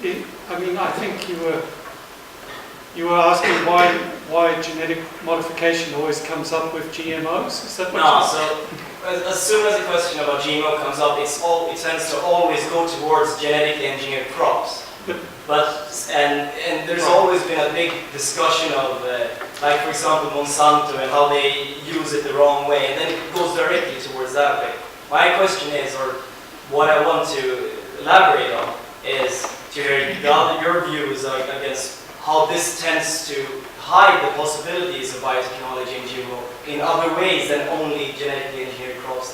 I mean, I think you were asking why genetic modification always comes up with GMOs. Is that what No, so as soon as a question about GMO comes up, it tends to always go towards genetically engineered crops. And there's always been a big discussion of, like for example, Monsanto and how they use it the wrong way, and then it goes directly towards that way. My question is, or what I want to elaborate on, is to hear your views, I guess, how this tends to hide the possibilities of biotechnology and GMO in other ways than only genetically engineered crops.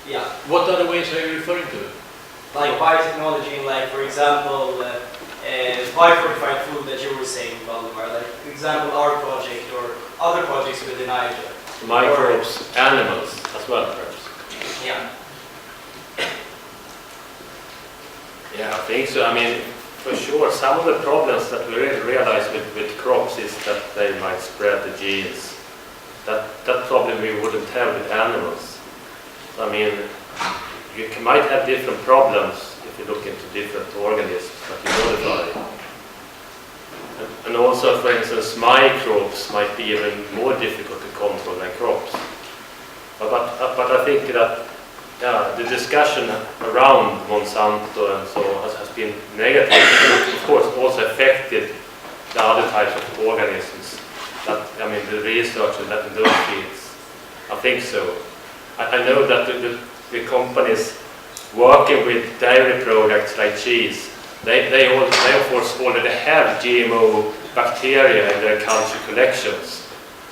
Yeah. What other ways are you referring to? Like biotechnology, like for example, biofortified food that you were saying, Valdemar, like for example our project or other projects within IJA. Microbes, animals as well, perhaps. Yeah. Yeah, I think so. I mean, for sure, some of the problems that we realize with crops is that they might spread the genes. That problem we wouldn't have with animals. I mean, you might have different problems if you look into different organisms that you modify. And also, for instance, microbes might be even more difficult to control than crops. But I think that the discussion around Monsanto and so on has been negative. Of course, also affected the other types of organisms. I mean, the research in those fields. I think so. I know that the companies working with dairy products like cheese, they of course already have GMO bacteria in their culture collections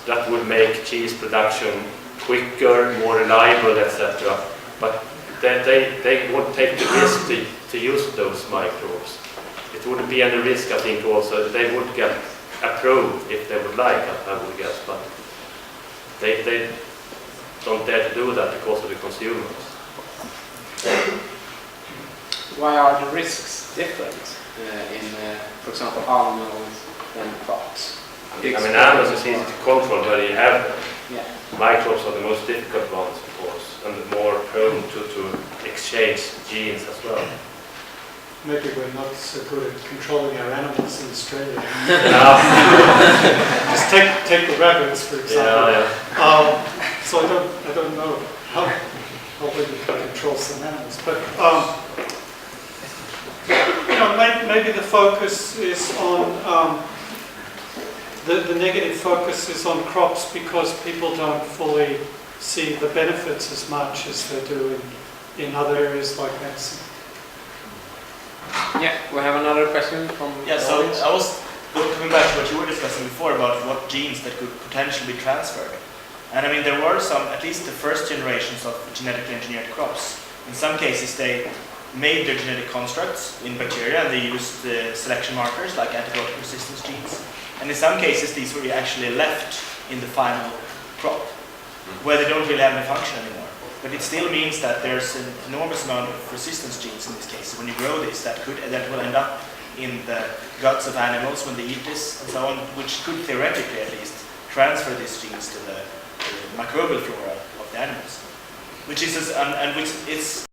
that would make cheese production quicker, more reliable, etc. But they would take the risk to use those microbes. It wouldn't be any risk, I think, also. They would get approved if they would like, I would guess, but they don't dare to do that because of the consumers. Why are the risks different in, for example, animals and crops? I mean, animals is easy to control, but you have microbes are the most difficult ones, of course, and more prone to exchange genes as well. Maybe we're not so good at controlling our animals in Australia. Just take the rabbits, for example. So I don't know how we can control some animals, but you know, maybe the focus is on the negative focus is on crops because people don't fully see the benefits as much as they do in other areas like medicine. Yeah, we have another question from the audience. I was coming back to what you were discussing before about what genes that could potentially be transferred. And I mean, there were some, at least the first generations of genetically engineered crops. In some cases, they made their genetic constructs in bacteria and they used selection markers like antibiotic resistance genes. And in some cases, these were actually left in the final crop, where they don't really have any function anymore. But it still means that there's an enormous amount of resistance genes in this case. When you grow this, that will end up in the guts of animals when they eat this and so on, which could theoretically at least transfer these genes to the microbial flora of the animals, which is